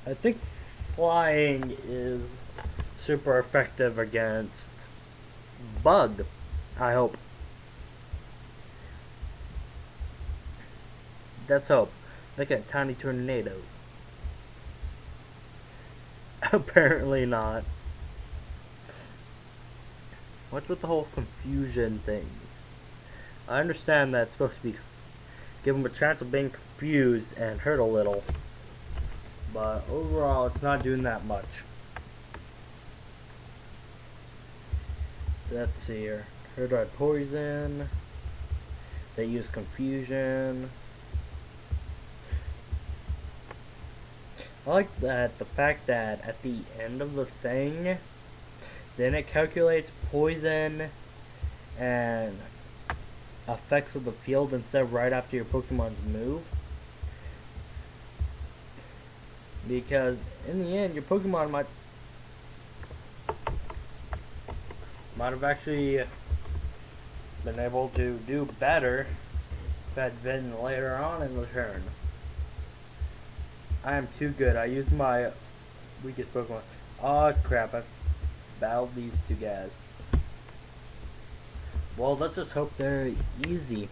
I think flying is super effective against bug. I hope. Let's hope. Like a tiny tornado. Apparently not. What's with the whole confusion thing? I understand that it's supposed to be give them a chance of being confused and hurt a little, but overall it's not doing that much. Let's see here. Heard by poison. They use confusion. I like that the fact that at the end of the thing, then it calculates poison and effects of the field instead of right after your Pokemon's move. Because in the end, your Pokemon might have actually been able to do better if had been later on in the turn. I am too good. I used my weakest Pokemon. Oh crap, I battled these two guys. Well, let's just hope they're easy.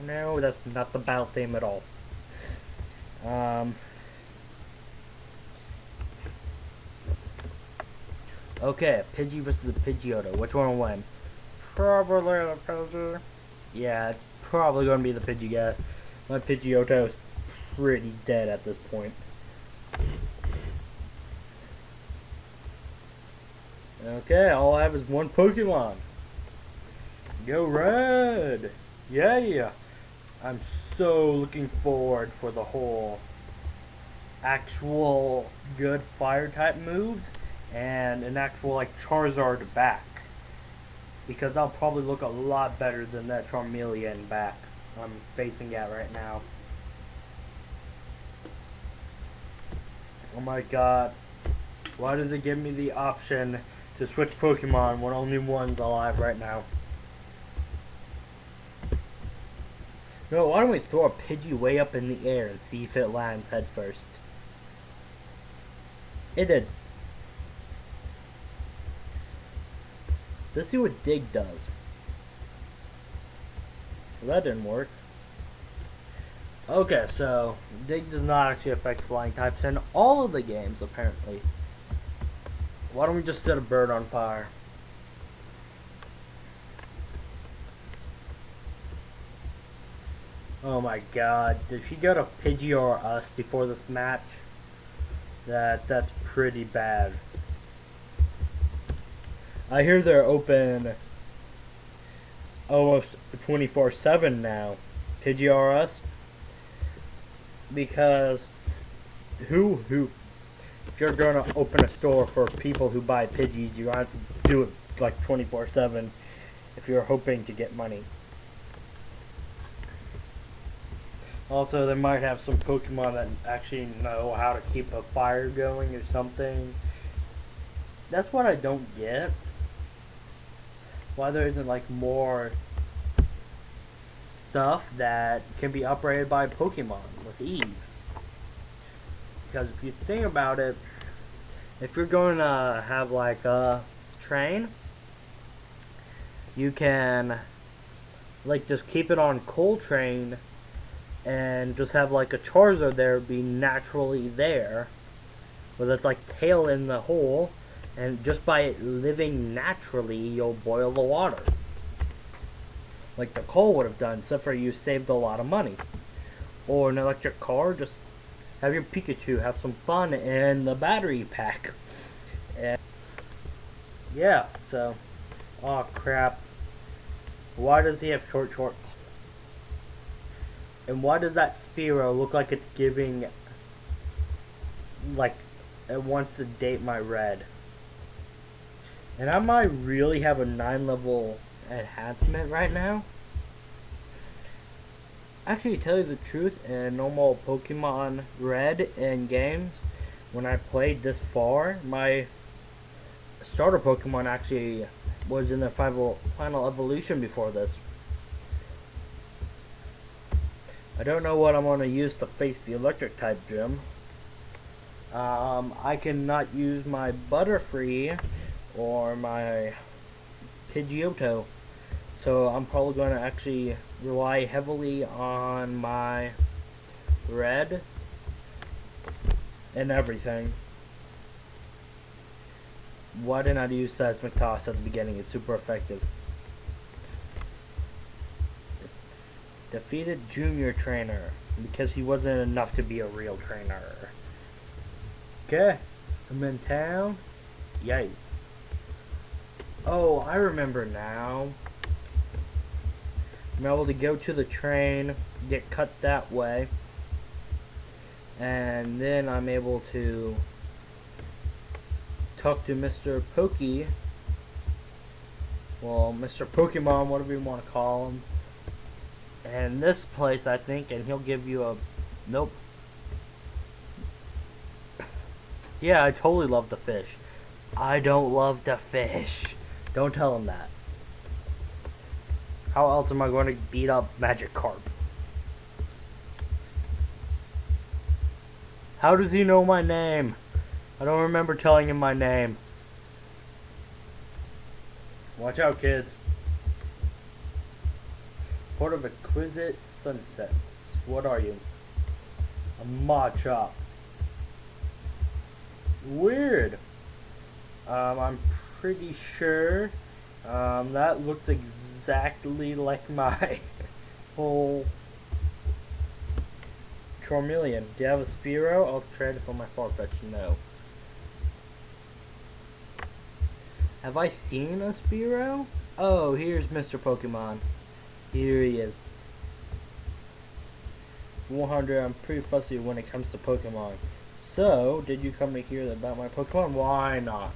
No, that's not the battle theme at all. Okay, Pidgey versus a Pidgeotto. Which one will win? Probably the Pidgey. Yeah, it's probably going to be the Pidgey, guys. My Pidgeotto is pretty dead at this point. Okay, all I have is one Pokemon. Go Red! Yeah! I'm so looking forward for the whole actual good fire type moves and an actual like Charizard back. Because I'll probably look a lot better than that Charmeleon back I'm facing at right now. Oh my god. Why does it give me the option to switch Pokemon when only one's alive right now? No, why don't we throw a Pidgey way up in the air and see if it lands head first? It did. Let's see what Dig does. Well, that didn't work. Okay, so Dig does not actually affect flying types in all of the games, apparently. Why don't we just set a bird on fire? Oh my god, did she go to Pidgey or us before this match? That's pretty bad. I hear they're open almost 24/7 now. Pidgey or us? Because who if you're gonna open a store for people who buy Pidgeys, you have to do it like 24/7 if you're hoping to get money. Also, they might have some Pokemon that actually know how to keep a fire going or something. That's what I don't get. Why there isn't like more stuff that can be operated by Pokemon with ease. Because if you think about it, if you're going to have like a train, you can like just keep it on Coltrane and just have like a Charizard there be naturally there with its like tail in the hole, and just by it living naturally you'll boil the water like the coal would have done, except for you saved a lot of money. Or an electric car, just have your Pikachu have some fun in the battery pack. And yeah, so oh crap, why does he have short shorts? And why does that Spearow look like it's giving, like, it wants to date my red? And I might really have a 9 level enhancement right now. Actually, to tell you the truth, in normal Pokemon Red in games, when I played this far, my starter Pokemon actually was in their final evolution before this. I don't know what I'm going to use to face the electric type gym. I cannot use my Butterfree or my Pidgeotto. So I'm probably going to actually rely heavily on my red and everything. Why didn't I use Seismic Toss at the beginning? It's super effective. Defeated Junior Trainer because he wasn't enough to be a real trainer. Okay, I'm in town. Yay. Oh, I remember now. I'm able to go to the train, get cut that way, and then I'm able to talk to Mr. Pokey. Well, Mr. Pokemon, whatever you want to call him. And this place, I think, and he'll give you a... Nope. Yeah, I totally love the fish. I don't love the fish. Don't tell him that. How else am I going to beat up Magikarp? How does he know my name? I don't remember telling him my name. Watch out, kids. Port of Exquisite Sunsets. What are you? A Machop. Weird. I'm pretty sure that looks exactly like my whole Charmeleon. Do you have a Spearow? I'll trade it for my Farfetch'd. No. Have I seen a Spearow? Oh, here's Mr. Pokemon. Here he is. 100, I'm pretty fussy when it comes to Pokemon. So, did you come to hear about my Pokemon? Why not?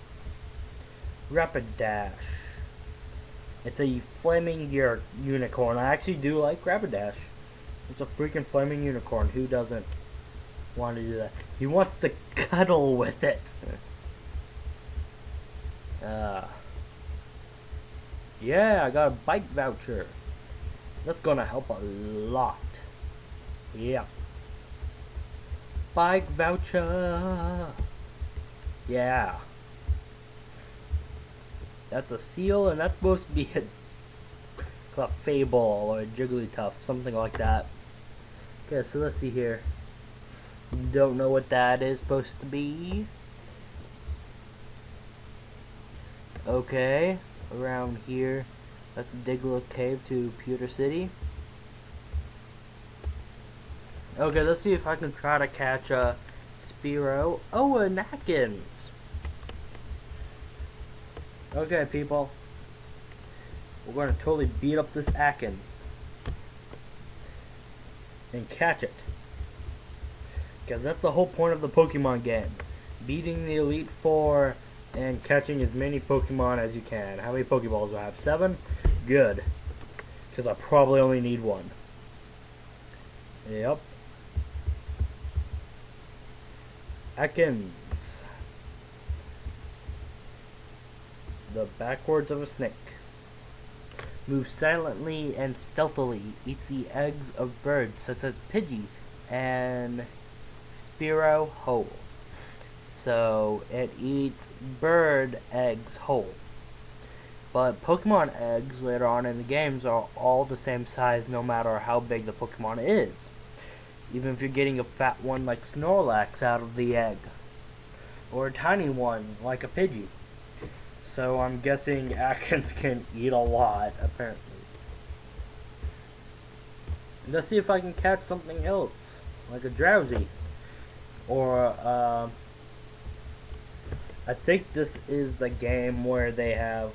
Rapidash. It's a flaming unicorn. I actually do like Rapidash. It's a freaking flaming unicorn. Who doesn't want to do that? He wants to cuddle with it. Yeah, I got a bike voucher. That's gonna help a lot. Yeah. Bike voucher. Yeah. That's a seal, and that's supposed to be a Fable or a Jigglypuff, something like that. Okay, so let's see here. Don't know what that is supposed to be. Okay, around here. Let's dig a little cave to Pewter City. Okay, let's see if I can try to catch a Spearow. Oh, a Nakins. Okay, people. We're going to totally beat up this Atkins. And catch it. Because that's the whole point of the Pokemon game. Beating the Elite Four and catching as many Pokemon as you can. How many Pokeballs do I have? 7? Good. Because I probably only need 1. Yep. Atkins. The backwards of a snake. Moves silently and stealthily. Eats the eggs of birds such as Pidgey and Spearow whole. So it eats bird eggs whole. But Pokemon eggs later on in the games are all the same size no matter how big the Pokemon is. Even if you're getting a fat one like Snorlax out of the egg. Or a tiny one like a Pidgey. So I'm guessing Atkins can eat a lot, apparently. Let's see if I can catch something else. Like a Drowsy. Or, I think this is the game where they have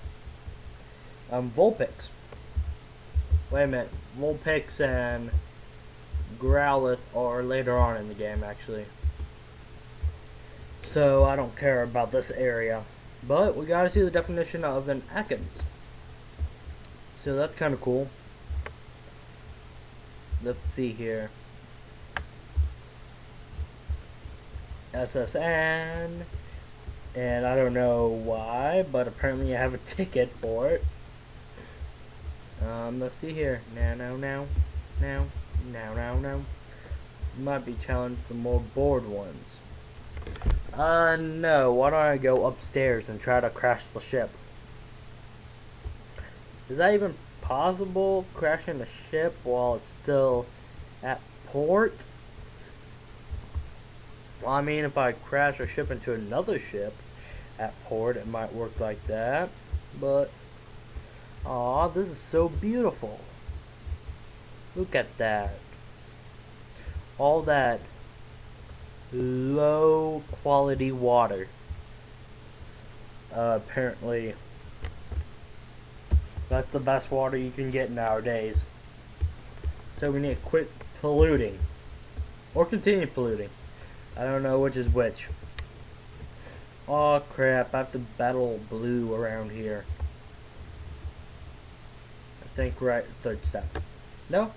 Vulpix. Wait a minute. Vulpix and Growlithe are later on in the game, actually. So I don't care about this area. But we gotta see the definition of an Atkins. So that's kind of cool. Let's see here. SSN. And I don't know why, but apparently I have a ticket for it. Let's see here. Now. Now. Might be challenged the more bored ones. No. Why don't I go upstairs and try to crash the ship? Is that even possible? Crashing the ship while it's still at port? Well, I mean, if I crash a ship into another ship at port, it might work like that. But, aw, this is so beautiful. Look at that. All that low quality water. Apparently, that's the best water you can get nowadays. So we need to quit polluting. Or continue polluting. I don't know which is which. Oh crap, I have to battle blue around here. I think right, third step. No?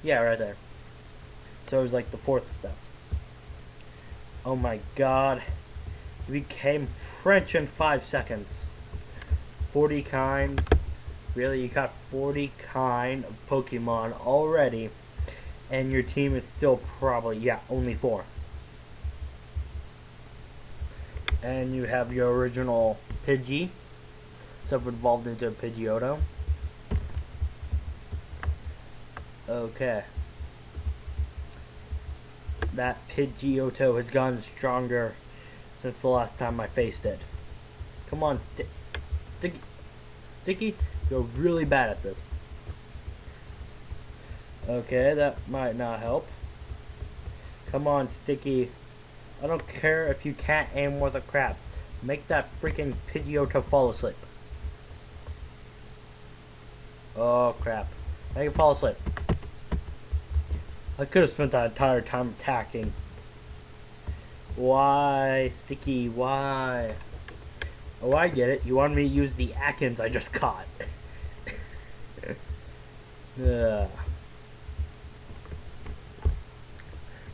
Yeah, right there. So it was like the fourth step. Oh my god. It became French in 5 seconds. 40 kind. Really, you got 40 kind of Pokemon already. And your team is still probably, yeah, only 4. And you have your original Pidgey. Self-evolved into a Pidgeotto. Okay. That Pidgeotto has gotten stronger since the last time I faced it. Come on, Sticky, you're really bad at this. Okay, that might not help. Come on, Sticky. I don't care if you can't aim worth a crap. Make that freaking Pidgeotto fall asleep. Oh, crap. Make it fall asleep. I could have spent that entire time attacking. Why, Sticky, why? Oh, I get it. You wanted me to use the Atkins I just caught.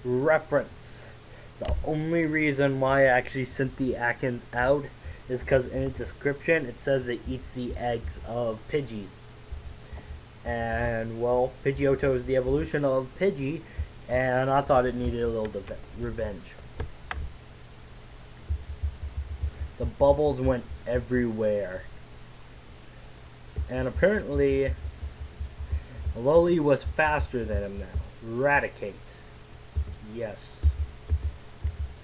Reference. The only reason why I actually sent the Atkins out is because in its description it says it eats the eggs of Pidgeys. And, well, Pidgeotto is the evolution of Pidgey, and I thought it needed a little revenge. The bubbles went everywhere. And apparently, Loli was faster than him now. Eradicate. Yes.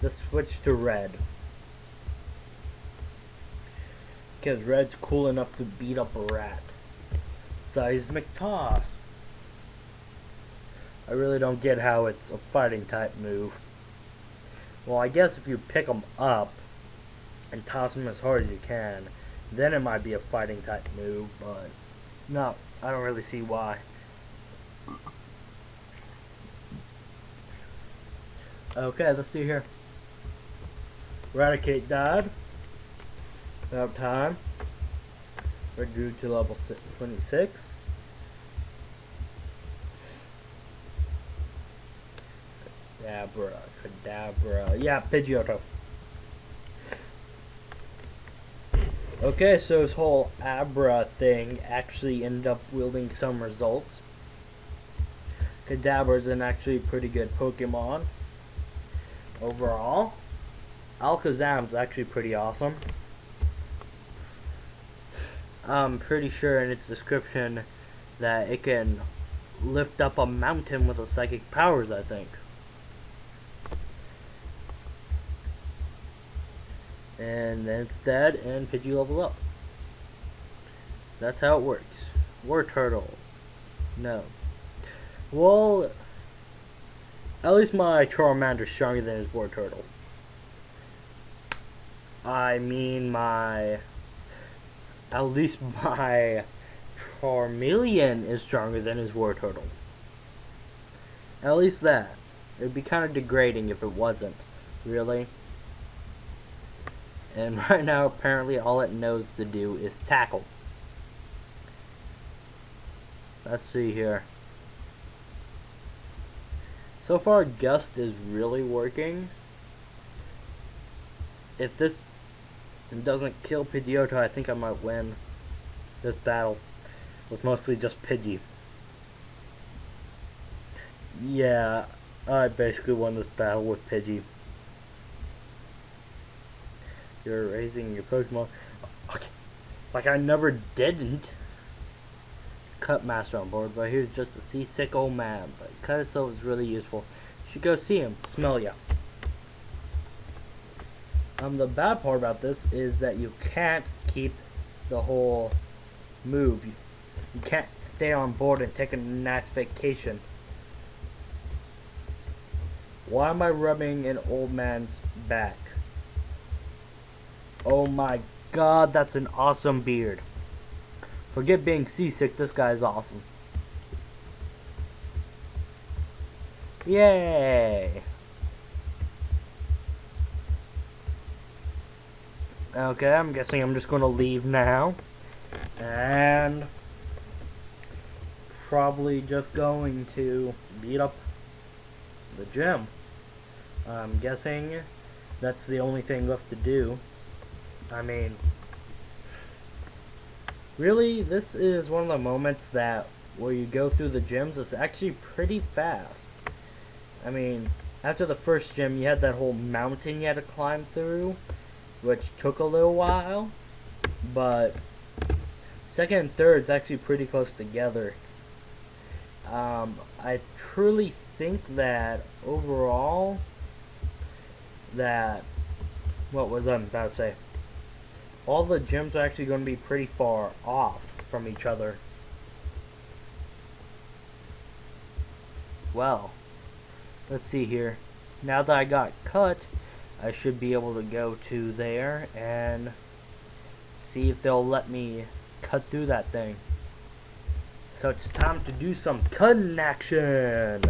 Let's switch to red. Because red's cool enough to beat up a rat. Seismic Toss. I really don't get how it's a fighting type move. Well, I guess if you pick them up and toss them as hard as you can, then it might be a fighting type move, but no, I don't really see why. Okay, let's see here. Eradicate died. About time. We grew to level 26. Kadabra. Yeah, Pidgeotto. Okay, so this whole Abra thing actually ended up wielding some results. Kadabra's an actually pretty good Pokemon. Overall. Alakazam's actually pretty awesome. I'm pretty sure in its description that it can lift up a mountain with its psychic powers, I think. And then it's dead and Pidgey level up. That's how it works. War Turtle. No. Well, at least my Charmander's stronger than his War Turtle. I mean at least my Charmeleon is stronger than his War Turtle. At least that. It would be kind of degrading if it wasn't. Really? And right now, apparently, all it knows to do is tackle. Let's see here. So far, Gust is really working. If this doesn't kill Pidgeotto, I think I might win this battle with mostly just Pidgey. Yeah, I basically won this battle with Pidgey. You're raising your Pokemon. Okay. Like I never didn't cut Master on board, but here's just a seasick old man. But cut itself is really useful. You should go see him. Smell ya. The bad part about this is that you can't keep the whole move. You can't stay on board and take a nice vacation. Why am I rubbing an old man's back? Oh my god, that's an awesome beard. Forget being seasick, this guy's awesome. Yay! Okay, I'm guessing I'm just going to leave now. And probably just going to beat up the gym. I'm guessing that's the only thing left to do. I mean, really, this is one of the moments that where you go through the gyms, it's actually pretty fast. I mean, after the first gym, you had that whole mountain you had to climb through, which took a little while, but second and third's actually pretty close together. I truly think that overall, that, what was I about to say? All the gyms are actually going to be pretty far off from each other. Well, let's see here. Now that I got cut, I should be able to go to there and see if they'll let me cut through that thing. So it's time to do some cutting action.